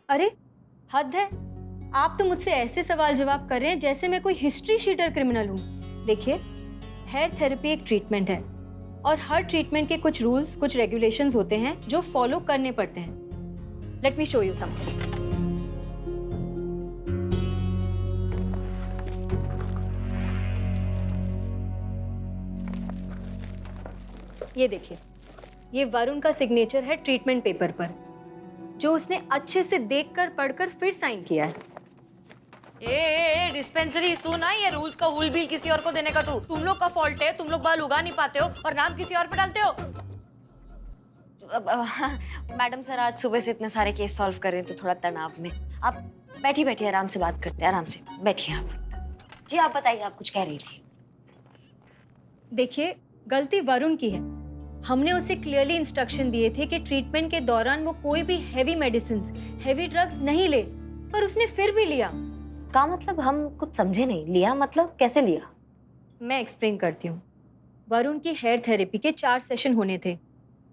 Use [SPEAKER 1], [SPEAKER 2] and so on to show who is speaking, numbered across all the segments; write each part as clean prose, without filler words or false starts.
[SPEAKER 1] अरे हद है। आप तो मुझसे ऐसे सवाल जवाब कर रहे हैं जैसे मैं कोई हिस्ट्री शीटर क्रिमिनल हूँ। देखिए, हेयर थेरेपी एक ट्रीटमेंट है और हर ट्रीटमेंट के कुछ रूल्स, कुछ रेगुलेशंस होते हैं जो फॉलो करने पड़ते हैं। Let me show you something. ये देखिए, ये वरुण का सिग्नेचर है ट्रीटमेंट पेपर पर, जो उसने अच्छे से देखकर पढ़कर फिर साइन किया है।
[SPEAKER 2] डिस्पेंसरी सुना, ये रूल्स का हुल बिल किसी और को देने का तुम लोग का फॉल्ट है। तुम लोग बाल उगा नहीं पाते हो और नाम किसी और पे डालते हो।
[SPEAKER 3] मैडम सर, आज सुबह से इतने सारे केस सॉल्व कर रहे हैं तो थोड़ा तनाव में। आप बैठिए बैठिए, आराम से बात करते हैं, आराम से बैठिए आप। जी आप बताइए, आप कुछ कह रही थी।
[SPEAKER 1] देखिए, गलती वरुण की है। हमने उसे क्लियरली इंस्ट्रक्शन दिए थे कि ट्रीटमेंट के दौरान वो कोई भी हैवी मेडिसिन्स, हैवी ड्रग्स नहीं ले, पर उसने फिर भी लिया।
[SPEAKER 3] का मतलब हम कुछ समझे नहीं। लिया मतलब कैसे लिया?
[SPEAKER 1] मैं एक्सप्लेन करती हूँ। वरुण की हेयर थेरेपी के 4 सेशन होने थे,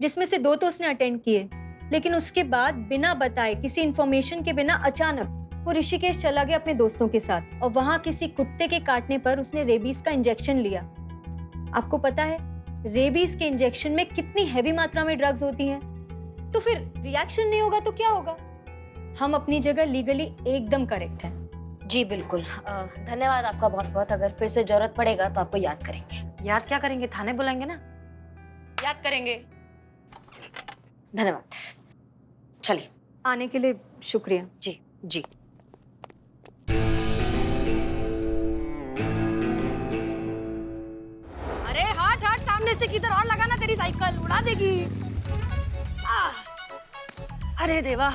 [SPEAKER 1] जिसमें से 2 तो उसने अटेंड किए, लेकिन उसके बाद बिना बताए, किसी इंफॉर्मेशन के बिना अचानक वो ऋषिकेश चला गया अपने दोस्तों के साथ, और वहां किसी कुत्ते के काटने पर उसने रेबीज का इंजेक्शन लिया। आपको पता है रेबीज के इंजेक्शन में कितनी हैवी मात्रा में ड्रग्स होती हैं, तो फिर रिएक्शन नहीं होगा तो क्या होगा। हम अपनी जगह लीगली एकदम करेक्ट हैं।
[SPEAKER 3] जी बिल्कुल। धन्यवाद आपका बहुत बहुत। अगर फिर से जरूरत पड़ेगा तो आपको याद करेंगे।
[SPEAKER 2] याद क्या करेंगे, थाने बुलाएंगे ना। याद करेंगे।
[SPEAKER 3] धन्यवाद। चलिए।
[SPEAKER 1] आने के लिए शुक्रिया।
[SPEAKER 3] जी
[SPEAKER 2] जी। अरे हाथ हाथ सामने से किधर और लगाना, तेरी साइकिल उड़ा देगी। अरे देवा,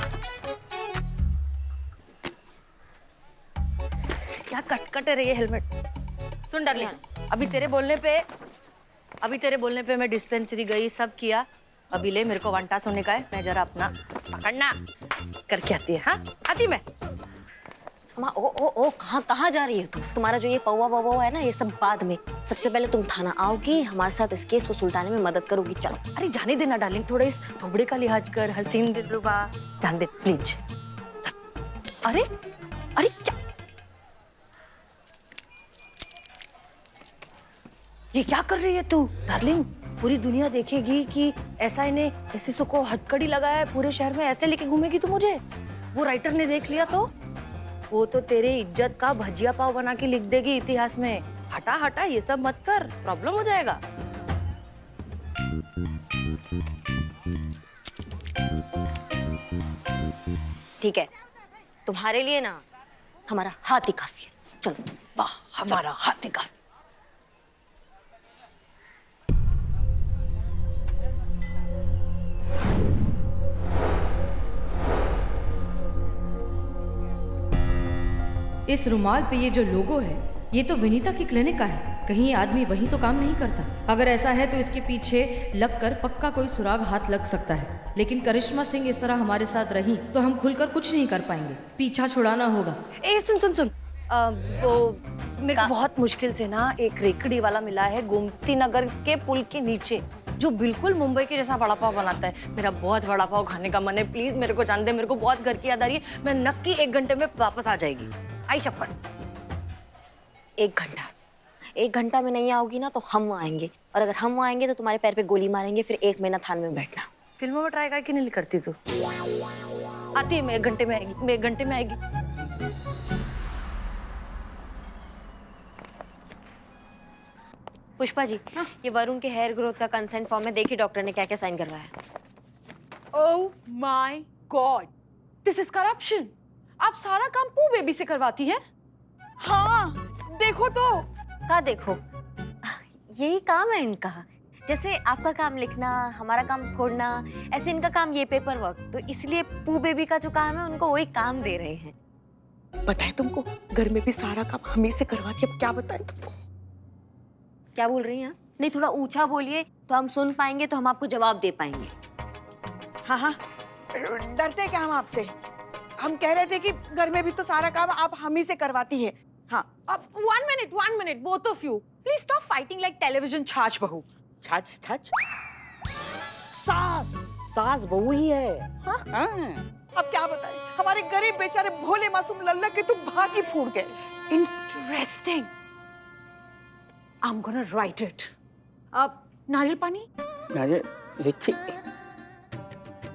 [SPEAKER 2] क्या कट रही है हेलमेट। सुन डार्लिंग, अभी तेरे बोलने पे मैं डिस्पेंसरी गई, सब किया। अभी ले, मेरे को वंटा सोने का है, मैं जरा अपना पकड़ना करके आती है। हाँ आती मैं।
[SPEAKER 3] ओ कहाँ जा रही है तुम? तुम्हारा जो ये पौवा ववा है ना, ये सब बाद में। सबसे पहले तुम थाना आओगी, हमारे साथ इस केस को सुलझाने में मदद करोगी। चलो।
[SPEAKER 2] अरे जाने देना डार्लिंग, थोड़ा इस थोबड़े का लिहाज कर, हसीन दिलरुबा, जान दे प्लीज। अरे अरे क्या ये क्या कर रही है तू डार्लिंग? पूरी दुनिया देखेगी कि ऐसा इन्हें ऐसी को हथकड़ी लगाया है पूरे शहर में, ऐसे लेके घूमेगी तू मुझे। वो राइटर ने देख लिया तो वो तो तेरे इज्जत का भजिया पाव बना के लिख देगी इतिहास में। हटा हटा, ये सब मत कर, प्रॉब्लम हो जाएगा।
[SPEAKER 3] ठीक है, तुम्हारे लिए ना हमारा हाथ ही काफी है। चलो।
[SPEAKER 2] वाह, हमारा हाथ ही काफी।
[SPEAKER 4] इस रुमाल पे ये जो लोगो है, ये तो विनीता की क्लिनिक का है। कहीं ये आदमी वहीं तो काम नहीं करता। अगर ऐसा है तो इसके पीछे लगकर पक्का कोई सुराग हाथ लग सकता है। लेकिन करिश्मा सिंह इस तरह हमारे साथ रही तो हम खुलकर कुछ नहीं कर पाएंगे। पीछा छुड़ाना होगा।
[SPEAKER 2] ए सुन सुन सुन, वो मेरे को बहुत मुश्किल से ना एक रेकड़ी वाला मिला है गोमती नगर के पुल के नीचे, जो बिल्कुल मुंबई के जैसा वड़ा पाव बनाता है। मेरा बहुत वड़ा पाव खाने का मन है, प्लीज मेरे को जान दे। मेरे को बहुत घर की याद आ रही है। मैं नक्की 1 घंटे में वापस आ जाएगी। आई शपथ।
[SPEAKER 3] 1 घंटा में नहीं आओगी ना तो हम आएंगे, और अगर हम आएंगे तो तुम्हारे पैर पे गोली मारेंगे, फिर 1 महीना थाने में बैठना।
[SPEAKER 2] फिल्मों में ट्राई करके नहीं करती तू? आती है, मैं 1 घंटे में आएगी, मैं 1 घंटे में आएगी।
[SPEAKER 3] पुष्पा जी, हाँ? ये वरुण के हेयर ग्रोथ का कंसेंट फॉर्म है। देखिए डॉक्टर ने क्या क्या साइन करवाया।
[SPEAKER 5] ओह my God, this is corruption. आप सारा काम पू बेबी से करवाती है?
[SPEAKER 6] हाँ, देखो तो।
[SPEAKER 3] का देखो, यही काम है इनका। जैसे आपका काम लिखना, हमारा काम फोड़ना, ऐसे इनका काम ये पेपर वर्क। तो इसलिए पू बेबी का जो काम है उनको वही काम दे रहे हैं।
[SPEAKER 6] पता है तुमको, घर में भी सारा काम हम ही से करवाती है। अब क्या बताएं तुमको?
[SPEAKER 3] क्या बोल रही हैं? नहीं, थोड़ा ऊंचा बोलिए तो हम सुन पाएंगे, तो हम आपको जवाब दे पाएंगे।
[SPEAKER 6] हाँ, डरते क्या हम आपसे? हम कह रहे थे कि घर में भी तो सारा काम आप हम ही से करवाती है। हाँ।
[SPEAKER 5] अब 1 minute, both of you, please stop fighting like television छाछ बहू।
[SPEAKER 6] छाछ? सास
[SPEAKER 7] सास बहू ही है।
[SPEAKER 6] हाँ?
[SPEAKER 7] हाँ।
[SPEAKER 6] अब क्या बताएं, हमारे गरीब बेचारे भोले मासूम लल्ला के तो भाग ही फूट गए।
[SPEAKER 5] Interesting. I am gonna right it. अब नारियल पानी।
[SPEAKER 7] अरे ये ठीक।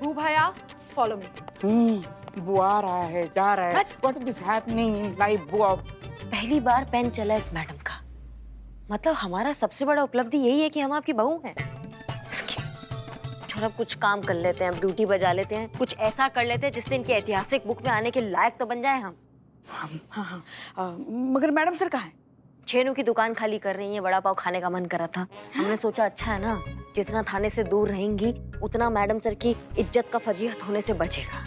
[SPEAKER 5] बू भैया फॉलो मी।
[SPEAKER 7] वो आ रहा है, जा रहा है। What is happening in life, बुआ?
[SPEAKER 3] पहली बार पेन चला इस मैडम का। मतलब हमारा सबसे बड़ा उपलब्धि यही है कि हम आपकी बहू हैं। थोड़ा कुछ काम कर लेते हैं, ड्यूटी बजा लेते हैं, कुछ ऐसा कर लेते हैं जिससे इनकी ऐतिहासिक बुक में आने के लायक तो बन जाए हम।
[SPEAKER 6] हाँ हाँ मगर मैडम सर कहाँ है?
[SPEAKER 3] छेनू की दुकान खाली कर रही है, वड़ा पाव खाने का मन करा था। हमने सोचा अच्छा है ना, जितना थाने से दूर रहेंगी उतना मैडम सर की इज्जत का फजीहत होने से बचेगा।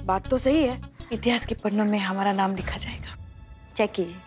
[SPEAKER 6] बात तो सही है, इतिहास के पन्नों में हमारा नाम लिखा जाएगा।
[SPEAKER 3] चेक कीजिए।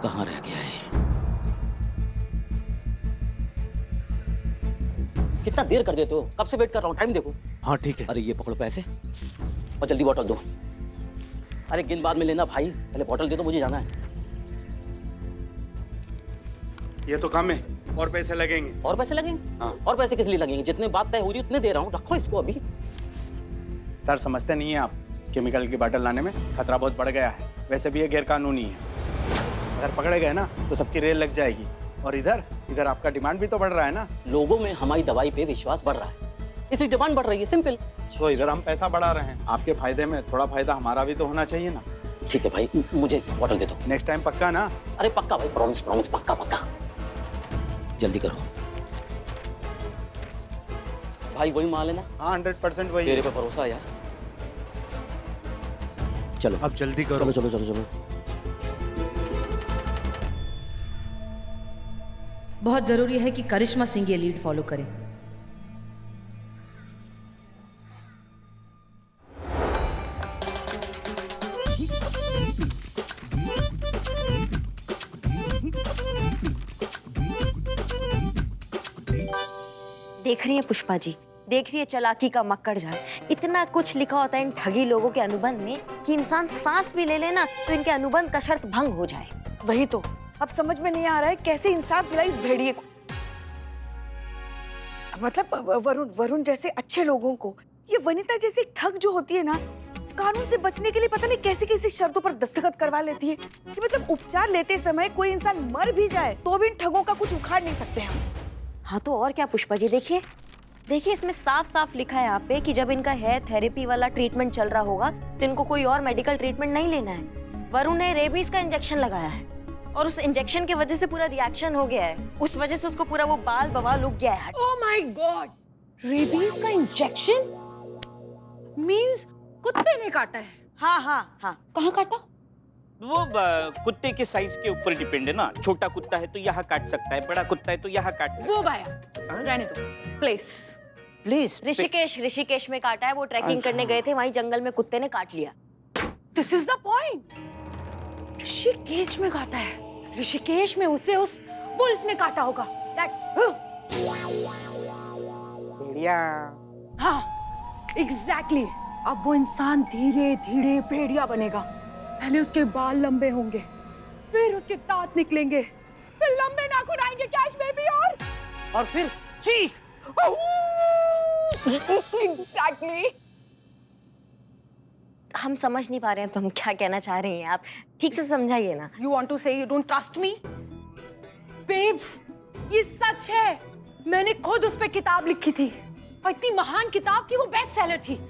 [SPEAKER 8] कहाँ रह गया है? कितना देर कर देते हो? कब से वेट कर रहा हूँ, टाइम देखो।
[SPEAKER 9] हाँ ठीक है।
[SPEAKER 8] अरे ये पकड़ो पैसे और जल्दी बॉटल दो। अरे गिन बाद में लेना भाई, पहले बॉटल दे दो, मुझे जाना है।
[SPEAKER 9] ये तो कम है, और पैसे लगेंगे।
[SPEAKER 8] और पैसे लगेंगे?
[SPEAKER 9] हाँ।
[SPEAKER 8] और पैसे किस लिए लगेंगे? जितने बात तय हो रही है उतने दे रहा हूँ, रखो इसको अभी।
[SPEAKER 9] सर समझते नहीं है आप, केमिकल की बॉटल लाने में खतरा बहुत बढ़ गया है। वैसे भी ये गैर कानूनी है, अगर पकड़े गए ना तो सबकी रेल लग जाएगी। और इधर आपका डिमांड भी तो बढ़ रहा है ना।
[SPEAKER 8] लोगों में हमारी दवाई पे विश्वास बढ़ रहा है, इसलिए डिमांड बढ़ रही है, सिंपल।
[SPEAKER 9] तो इधर हम पैसा बढ़ा रहे हैं, आपके फायदे में थोड़ा फायदा हमारा भी तो होना चाहिए ना।
[SPEAKER 8] ठीक है भाई, मुझे बॉटल दे दो।
[SPEAKER 9] नेक्स्ट टाइम पक्का ना?
[SPEAKER 8] अरे पक्का भाई, प्रॉमिस प्रॉमिस, पक्का पक्का। जल्दी करो भाई, वही माल है ना?
[SPEAKER 9] हाँ 100% वही।
[SPEAKER 8] तेरे पे भरोसा है यार। चलो
[SPEAKER 9] अब जल्दी करो।
[SPEAKER 8] चलो चलो चलो चलो।
[SPEAKER 4] बहुत जरूरी है कि करिश्मा सिंह ये लीड फॉलो करे।
[SPEAKER 3] देख रही है पुष्पा जी, देख रही है चालाकी का मक्कड़ जाल। इतना कुछ लिखा होता है इन ठगी लोगों के अनुबंध में कि इंसान सांस भी ले लेना तो इनके अनुबंध का शर्त भंग हो जाए।
[SPEAKER 6] वही तो अब समझ में नहीं आ रहा है कैसे इंसाफ दिलाई इस भेड़िए को। मतलब वरुण जैसे अच्छे लोगों को ये वनिता जैसी ठग जो होती है ना, कानून से बचने के लिए पता नहीं कैसी कैसी शर्तों पर दस्तखत करवा लेती है कि मतलब उपचार लेते समय कोई इंसान मर भी जाए तो भी इन ठगों का कुछ उखाड़ नहीं सकते हम।
[SPEAKER 3] हाँ तो और क्या पुष्पा जी, देखिए देखिए इसमें साफ साफ लिखा है यहाँ पे कि जब इनका हेयर थेरेपी वाला ट्रीटमेंट चल रहा होगा तो इनको कोई और मेडिकल ट्रीटमेंट नहीं लेना है। वरुण ने रेबीज का इंजेक्शन लगाया है और उस इंजेक्शन की वजह से पूरा रिएक्शन हो गया है, उस वजह से उसको पूरा वो बाल बवाल उग गया है।
[SPEAKER 5] ओह माय गॉड, रेबीज का इंजेक्शन मींस कुत्ते ने काटा है?
[SPEAKER 6] हाँ हाँ हाँ।
[SPEAKER 5] कहाँ काटा?
[SPEAKER 7] वो कुत्ते के साइज के ऊपर डिपेंड है ना। छोटा कुत्ता है तो यहाँ काट सकता है, बड़ा कुत्ता है तो यहाँ काट सकता है।
[SPEAKER 5] वो भाया रहने दो प्लीज।
[SPEAKER 7] प्लीज।
[SPEAKER 3] ऋषिकेश में काटा है, वो ट्रैकिंग करने गए थे, वहीं जंगल में कुत्ते ने काट लिया।
[SPEAKER 5] This is the point. Rishikesh में काटा है, ऋषिकेश में उसे उस बुल्स ने काटा होगा।
[SPEAKER 7] बढ़िया।
[SPEAKER 5] हाँ एग्जैक्टली। अब वो इंसान धीरे धीरे भेड़िया बनेगा। पहले उसके बाल लंबे होंगे, फिर उसके दांत निकलेंगे, फिर लंबे नाखून आएंगे कैश बेबी, और
[SPEAKER 7] फिर चीख।
[SPEAKER 5] एग्जैक्टली।
[SPEAKER 3] हम समझ नहीं पा रहे हैं तो हम क्या कहना चाह रहे हैं, आप ठीक से समझाइए ना।
[SPEAKER 5] You want to say you don't trust me? Babes, ये सच है। मैंने खुद उस पे किताब लिखी थी और इतनी महान किताब की वो बेस्ट सेलर थी।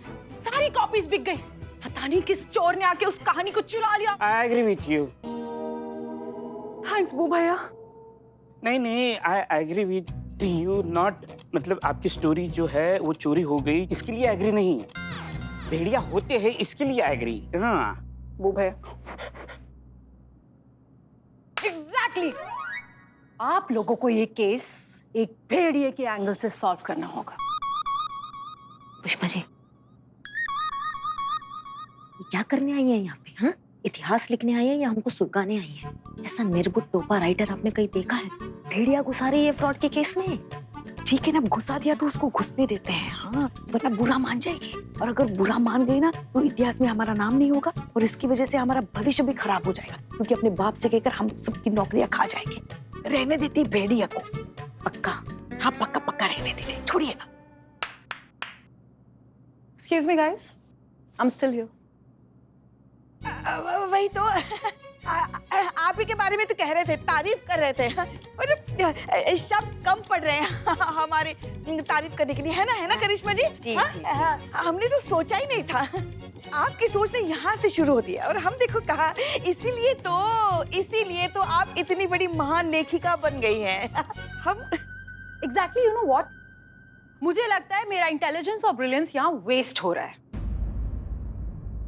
[SPEAKER 5] सारी कॉपीज बिक गई। पता नहीं किस चोर ने आके उस कहानी को चुरा लिया।
[SPEAKER 7] I agree with you.
[SPEAKER 5] Thanks बू भैया।
[SPEAKER 7] नहीं I agree with you not, मतलब आपकी स्टोरी जो है वो चोरी हो गई इसके लिए एग्री नहीं, भेड़िया होते हैं इसके लिए एग्री है ना।
[SPEAKER 5] वो भैया एग्जैक्टली आप लोगों को ये केस एक भेड़िए के एंगल से सॉल्व करना होगा।
[SPEAKER 3] पुष्पा जी, ये क्या करने आई है यहाँ पे? हाँ, इतिहास लिखने आई है या हमको सुलगाने आई है? ऐसा निर्बुद्ध टोपा राइटर आपने कहीं देखा है? भेड़िया घुसा रही है फ्रॉड के केस में।
[SPEAKER 6] ठीक है ना, घुसा दिया तो उसको घुसने देते हैं, हाँ, वरना बुरा मान जाएगी। और अगर बुरा मान गई ना तो इतिहास में हमारा नाम नहीं होगा और इसकी वजह से हमारा भविष्य भी खराब हो जाएगा, क्योंकि अपने बाप से कहकर हम सबकी नौकरियां खा जाएंगे। रहने देती भेड़िया को।
[SPEAKER 3] पक्का?
[SPEAKER 6] हाँ, पक्का पक्का रहने दीजिए, छोड़िए ना।
[SPEAKER 5] Excuse me guys, I am still here.
[SPEAKER 6] वही तो आप ही के बारे में तो कह रहे थे, तारीफ कर रहे थे, और शब्द कम पड़ रहे हैं हमारे तारीफ करने के लिए, है ना करिश्मा जी?
[SPEAKER 3] जी,
[SPEAKER 6] हाँ?
[SPEAKER 3] जी, जी।
[SPEAKER 6] हमने तो सोचा ही नहीं था, आपकी सोच ने यहाँ से शुरू होती है और हम देखो कहाँ। इसीलिए तो आप इतनी बड़ी महान लेखिका बन गई हैं। हम
[SPEAKER 5] एग्जैक्टली, यू नो व्हाट, मुझे लगता है मेरा इंटेलिजेंस और ब्रिलियंस यहाँ वेस्ट हो रहा है।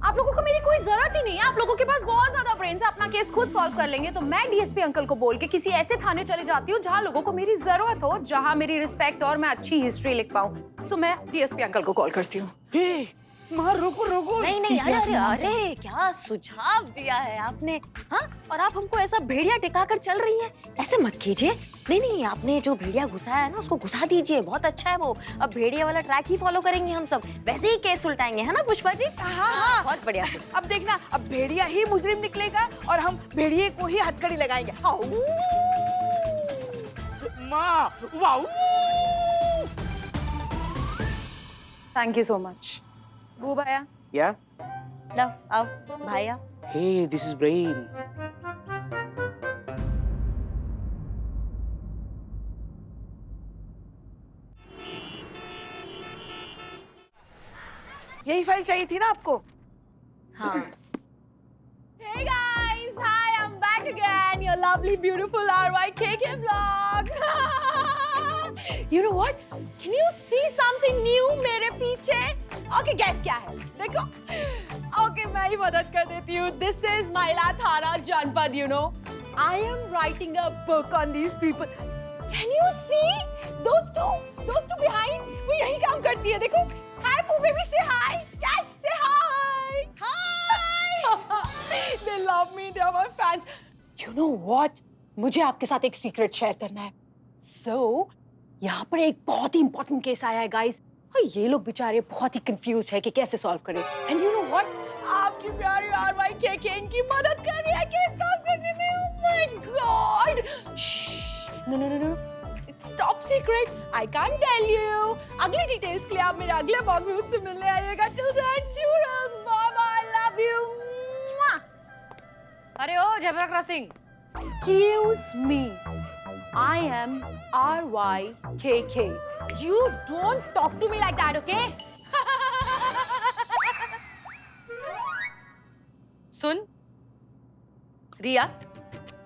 [SPEAKER 5] आप लोगों को मेरी कोई जरूरत ही नहीं है, आप लोगों के पास बहुत ज्यादा ब्रेन्स है, अपना केस खुद सॉल्व कर लेंगे। तो मैं डीएसपी अंकल को बोल के किसी ऐसे थाने चले जाती हूँ जहाँ लोगों को मेरी जरूरत हो, जहाँ मेरी रिस्पेक्ट और मैं अच्छी हिस्ट्री लिख पाऊँ। सो मैं डीएसपी अंकल को कॉल करती हूँ।
[SPEAKER 7] मार, रुको रुको।
[SPEAKER 3] नहीं, अरे क्या सुझाव दिया है आपने, हाँ? और आप हमको ऐसा भेड़िया टिका कर चल रही हैं, ऐसे मत कीजिए। नहीं, आपने जो भेड़िया घुसाया है ना उसको घुसा दीजिए, बहुत अच्छा है वो। अब भेड़िया वाला ट्रैक ही फॉलो करेंगे हम सब, वैसे ही केस उल्टाएंगे, है ना पुष्पा जी?
[SPEAKER 6] हाँ,
[SPEAKER 3] बहुत बढ़िया।
[SPEAKER 6] अब देखना, अब भेड़िया ही मुजरिम निकलेगा और हम भेड़िए को ही हथकड़ी लगाएंगे।
[SPEAKER 7] माँ, wow.
[SPEAKER 5] Thank you so much. बू भैया,
[SPEAKER 7] या
[SPEAKER 3] लो आओ भाया।
[SPEAKER 7] हे, दिस इज ब्रेन।
[SPEAKER 6] यही फाइल चाहिए थी ना आपको?
[SPEAKER 3] हाँ।
[SPEAKER 5] Hey guys, hi, I'm back again. Your lovely, beautiful RYKK vlog. You know what? Can you see something new मेरे पीछे? Okay, guess क्या है? देखो. Okay, मैं ही मदद कर देती हूँ. This is Mailathara Janpad, you know. I am writing a book on these people. Can you see? Those two behind. वो यही काम करती है. देखो. Hi, Poo baby, say hi. Cash, say hi. Hi. They love me. They are my fans. You know what? मुझे आपके साथ एक सीक्रेट शेयर करना है. So, यहाँ पर एक बहुत ही इंपॉर्टेंट केस आया है गाइस, और ये लोग बेचारे बहुत ही कंफ्यूज है कि कैसे सॉल्व करें। एंड यू नो व्हाट, आपकी प्यारी RYKK इनकी मदद कर रही है केस सॉल्व करने में। Oh my god, no, it's top secret, I can't tell you. अगली डिटेल्स के लिए आप मेरे अगले ब्लॉग में मुझसे मिलने आइएगा। टिल देन, चूरस, मामा, आई लव यू।
[SPEAKER 4] अरे ओ zebra crossing,
[SPEAKER 5] Excuse me, I am RYKK. You don't talk to me like that, okay?
[SPEAKER 4] सुन रिया,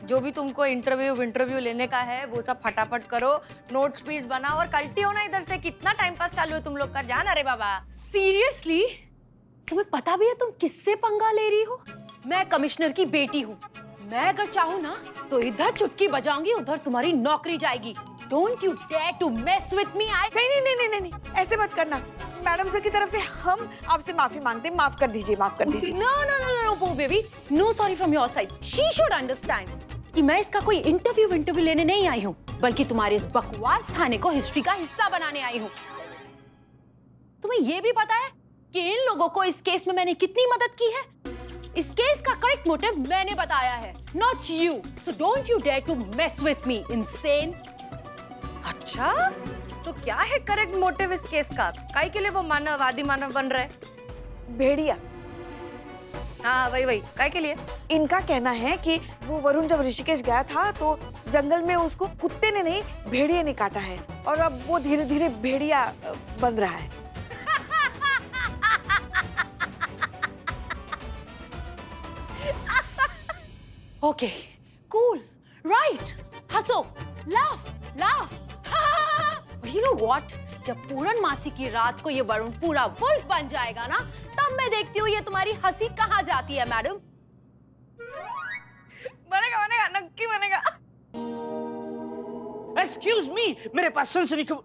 [SPEAKER 4] जो भी तुमको इंटरव्यू लेने का है वो सब फटाफट करो, नोट स्पीच बनाओ और कल्टी हो ना इधर से। कितना टाइम पास चालू है तुम लोग का, जान। अरे बाबा
[SPEAKER 5] Seriously? तुम्हें पता भी है तुम किससे पंगा ले रही हो? मैं कमिश्नर की बेटी हूँ। मैं अगर चाहूँ ना तो इधर चुटकी बजाऊंगी, उधर तुम्हारी नौकरी जाएगी। Don't you dare to mess with me.
[SPEAKER 6] नहीं, ऐसे मत करना। मैडम सर की तरफ से हम आपसे माफी मांगते हैं, माफ कर दीजिए।
[SPEAKER 5] No, Poo baby. No sorry from your side. She should understand कि मैं इसका कोई इंटरव्यू लेने नहीं आई हूँ, बल्कि तुम्हारे इस बकवास थाने को हिस्ट्री का हिस्सा बनाने आई हूँ। तुम्हें ये भी पता है कि इन लोगों को इस केस में मैंने कितनी मदद की है? इस केस का करेक्ट मोटिव मैंने बताया है, not you. So don't you dare to mess with me, insane.
[SPEAKER 4] अच्छा, तो क्या है करेक्ट मोटिव इस केस का? काहे के लिए वो मानव आदि मानव बन रहे?
[SPEAKER 6] भेड़िया।
[SPEAKER 4] हाँ वही, काहे के लिए?
[SPEAKER 6] इनका कहना है कि वो वरुण जब ऋषिकेश गया था तो जंगल में उसको कुत्ते ने नहीं, भेड़िए ने काटा है, और अब वो धीरे धीरे भेड़िया बन रहा है।
[SPEAKER 5] Okay, cool, right. हंसो, laugh. यू नो व्हाट, जब पूरन मासी की रात को ये वरुण पूरा वुल्फ बन जाएगा ना, तब मैं देखती हूँ ये तुम्हारी हंसी कहाँ जाती है मैडम।
[SPEAKER 6] बनेगा बनेगा, नक्की बनेगा।
[SPEAKER 7] एक्सक्यूज मी, मेरे पास सनसनी खबर।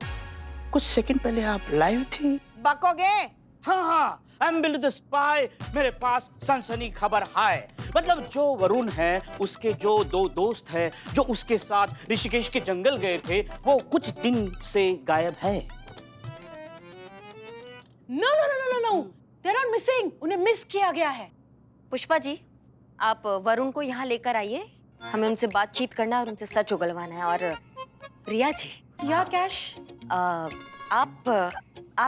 [SPEAKER 7] कुछ सेकंड पहले आप लाइव थे।
[SPEAKER 6] बकोगे?
[SPEAKER 7] हाँ, आई एम बिल्ली द स्पाई। मेरे पास सनसनी खबर है। मतलब जो वरुण है, उसके जो दो दोस्त हैं, जो उसके साथ ऋषिकेश के जंगल गए थे, वो कुछ दिन से गायब है।
[SPEAKER 5] No no no no no, they are missing. उन्हें मिस किया गया है।
[SPEAKER 3] पुष्पा जी, आप वरुण को यहाँ लेकर आइए, हमें उनसे बातचीत करना है और उनसे सच उगलवाना है। और रिया जी,
[SPEAKER 5] या कैश,
[SPEAKER 3] आप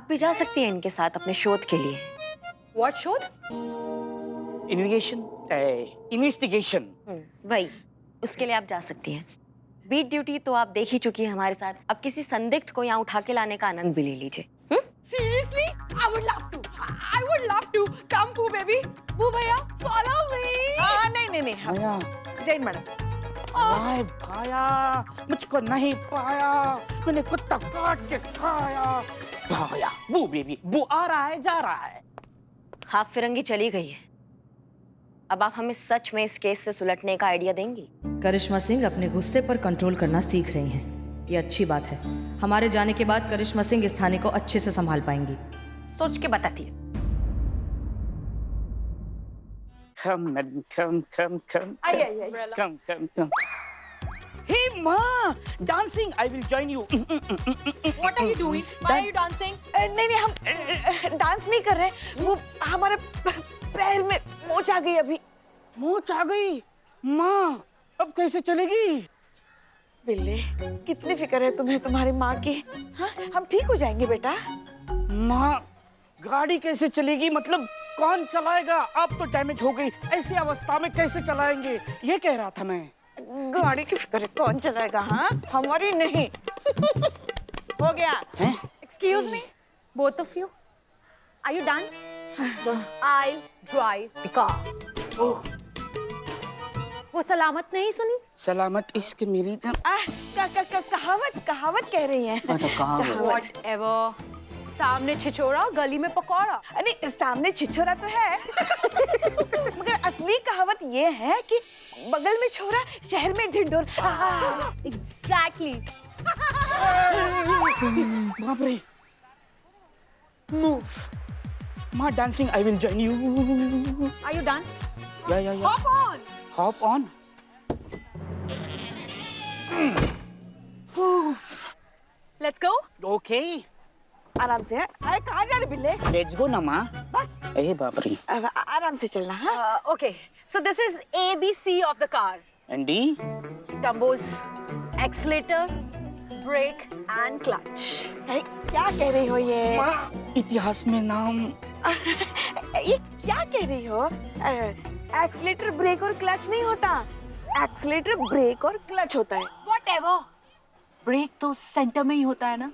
[SPEAKER 3] भी जा सकती हैं इनके साथ अपने शोध के लिए।
[SPEAKER 5] व्हाट शोध?
[SPEAKER 7] इन्वेस्टिगेशन।
[SPEAKER 3] वही, उसके लिए आप जा सकती हैं। बीट ड्यूटी तो आप देख ही चुकी है हमारे साथ, अब किसी संदिग्ध को यहाँ उठा के लाने का आनंद भी ले लीजिए।
[SPEAKER 5] Seriously? I would love to. I would love to. Come, Pooh baby. Pooh भैया, follow me.
[SPEAKER 6] नहीं,
[SPEAKER 7] भाया,
[SPEAKER 6] जैन मैडम।
[SPEAKER 7] वाह भाया, मुझको नहीं पाया, मैंने कुत्ता काट के खाया। भाया, वो बेबी, वो आ रहा है, जा रहा है।
[SPEAKER 3] हाफ फिरंगी चली गई है, अब आप हमें सच में इस केस से सुलटने का आइडिया देंगी?
[SPEAKER 4] करिश्मा सिंह अपने गुस्से पर कंट्रोल करना सीख रही हैं। ये अच्छी बात है। हमारे जाने के बाद करिश्मा सिंह इस थाने को अच्छे से संभाल पाएंगी।
[SPEAKER 3] सोच के बताती है।
[SPEAKER 7] Come. Hey ma, dancing. I will join you.
[SPEAKER 5] What are you doing? Why are you dancing?
[SPEAKER 6] नहीं, हम डांस नहीं कर रहे, वो हमारे पैर में मोच आ गई अभी।
[SPEAKER 7] मोच आ गई? माँ, अब कैसे चलेगी?
[SPEAKER 6] बिल्ले, कितनी फिक्र है तुम्हें तुम्हारी माँ की? हाँ, हम ठीक हो जाएंगे बेटा।
[SPEAKER 7] माँ, गाड़ी कैसे चलेगी? मतलब कौन चलाएगा? आप तो डैमेज हो गई, ऐसी अवस्था में कैसे चलाएंगे? ये कह रहा था मैं।
[SPEAKER 6] गाड़ी की फिक्र है, कौन चलाएगा? हाँ, हमारी नहीं। हो गया।
[SPEAKER 7] हैं?
[SPEAKER 5] Excuse me, both of you. Are you done? I'll drive the car. वो सलामत नहीं सुनी?
[SPEAKER 7] सलामत इश्क मेरी जान।
[SPEAKER 6] कहावत कह रही हैं।
[SPEAKER 5] Whatever. सामने छिछोरा, गली में पकौड़ा।
[SPEAKER 6] नहीं, सामने छिछोरा तो है, मगर असली कहावत ये है कि बगल में छोरा, शहर में ढिंढोरा।
[SPEAKER 5] Exactly.
[SPEAKER 7] बाप रे। Move. माँ, dancing. I will join you.
[SPEAKER 5] Are you done?
[SPEAKER 7] Yeah.
[SPEAKER 5] Hop on.
[SPEAKER 7] Hop on.
[SPEAKER 5] Let's go.
[SPEAKER 7] Okay.
[SPEAKER 6] आराम से। अरे कहाँ जा रहे बिल्ले?
[SPEAKER 7] Let's go ना माँ। ए बाप रे।
[SPEAKER 6] आराम से चलना। हाँ?
[SPEAKER 5] Okay. So this is ABC of the car.
[SPEAKER 7] And D?
[SPEAKER 5] Dumbos, accelerator, brake and clutch.
[SPEAKER 6] क्या कह रही हो ये?
[SPEAKER 7] माँ, इतिहास में नाम।
[SPEAKER 6] ये क्या कह रही हो? एक्सीलेटर, ब्रेक और क्लच नहीं होता, एक्सीलेटर, ब्रेक और क्लच होता है।
[SPEAKER 5] Whatever. ब्रेक तो सेंटर में ही होता है ना?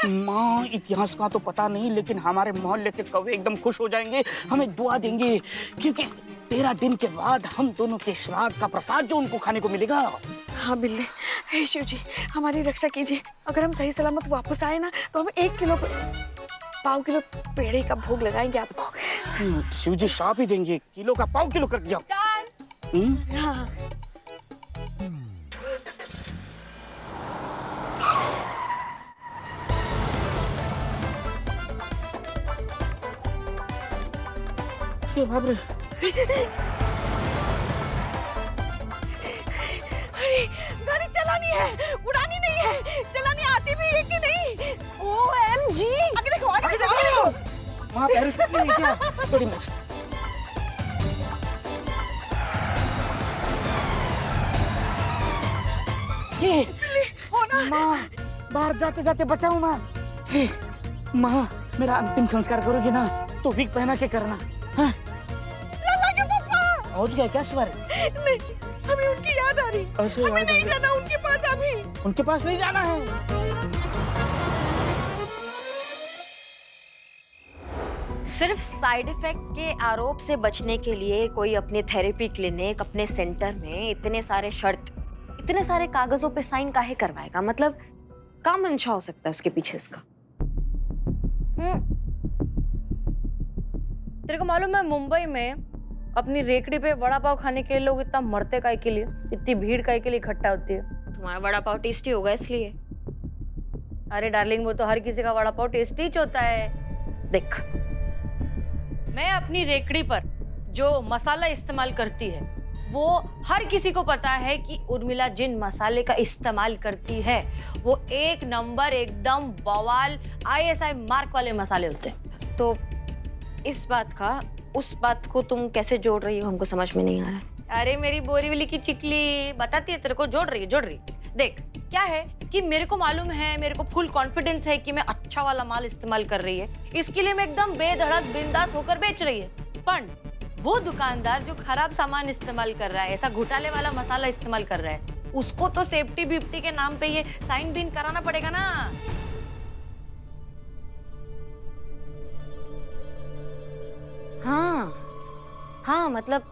[SPEAKER 7] माँ, इतिहास का तो पता नहीं, लेकिन हमारे मोहल्ले के कौवे एकदम खुश हो जाएंगे, हमें दुआ देंगे, क्योंकि 13 दिन के बाद हम दोनों के श्राद्ध का प्रसाद जो उनको खाने को मिलेगा।
[SPEAKER 6] हाँ बिल्ले, हे शिव जी, हमारी रक्षा कीजिए। अगर हम सही सलामत वापस आए ना, तो हम 1 किलो, 1.5 किलो पेड़े का भोग लगाएंगे आपको।
[SPEAKER 7] शिव जी श्राप ही देंगे, किलो का 1.5 किलो कर दिया।
[SPEAKER 6] हाँ।
[SPEAKER 7] बाप रे।
[SPEAKER 6] अरे, गाड़ी चलानी है, उड़ानी नहीं है। चलानी आती भी है कि नहीं?
[SPEAKER 5] OMG!
[SPEAKER 6] आगे देखो, आगे देखो।
[SPEAKER 7] वहाँ पैराशूट नहीं है क्या? बड़ी मस्त। ये माँ, बाहर जाते जाते बचाओ माँ। माँ, मेरा अंतिम संस्कार करोगी ना, तो विग पहना के करना। हाँ? पहुंच गया क्या सवार?
[SPEAKER 6] नहीं, हमें उनकी याद आ रही। हमें नहीं जाना उनके पास अभी।
[SPEAKER 7] उनके पास नहीं जाना है।
[SPEAKER 3] सिर्फ साइड इफेक्ट के आरोप से बचने के लिए कोई अपने थेरेपी क्लिनिक, अपने सेंटर में इतने सारे शर्त, इतने सारे कागजों पे साइन काहे करवाएगा? मतलब काम मंशा हो सकता है उसके पीछे इसका?
[SPEAKER 2] तेरे को मालूम है मुंबई में अपनी रेकड़ी पे वड़ा पाव खाने के लिए लोग इतना मरते काहे के लिए, इतनी भीड़ काहे के लिए इकट्ठा होती है?
[SPEAKER 3] तुम्हारा वड़ा पाव टेस्टी होगा इसलिए।
[SPEAKER 2] अरे डार्लिंग, वो तो हर किसी का वड़ा पाव टेस्टी ही होता है। देख, मैं अपनी रेकड़ी पर जो मसाला इस्तेमाल करती है वो हर किसी को पता है कि उर्मिला जिन मसाले का इस्तेमाल करती है वो 1 नंबर एकदम बवाल ISI मार्क वाले मसाले होते हैं।
[SPEAKER 3] तो इस बात का उस बात को तुम कैसे जोड़ रही हो, हमको समझ में नहीं आ रहा।
[SPEAKER 2] अरे मेरी बोरीवली की चिकली बताती है तेरे को, जोड़ रही है। देख क्या है कि मेरे को मालूम है, मेरे को फुल कॉन्फिडेंस है कि मैं अच्छा वाला माल इस्तेमाल कर रही है, इसके लिए मैं एकदम बेधड़क बिंदास होकर बेच रही है। पर वो दुकानदार जो खराब सामान इस्तेमाल कर रहा है, ऐसा घोटाले वाला मसाला इस्तेमाल कर रहा है, उसको तो सेफ्टी बिफ्टी के नाम पे ये साइन बीन कराना पड़ेगा ना।
[SPEAKER 3] हाँ, मतलब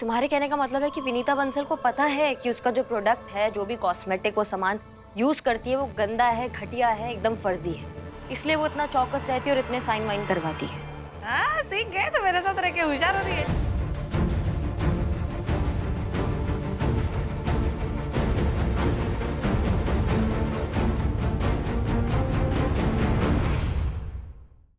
[SPEAKER 3] तुम्हारे कहने का मतलब है कि विनीता बंसल को पता है कि उसका जो प्रोडक्ट है, जो भी कॉस्मेटिक वो सामान यूज करती है, वो गंदा है, घटिया है, एकदम फर्जी है, इसलिए वो इतना चौकस रहती है और इतने साइन वाइन करवाती है।
[SPEAKER 2] हाँ, सीख गए तो मेरे साथ रह के होशियार हो रही है।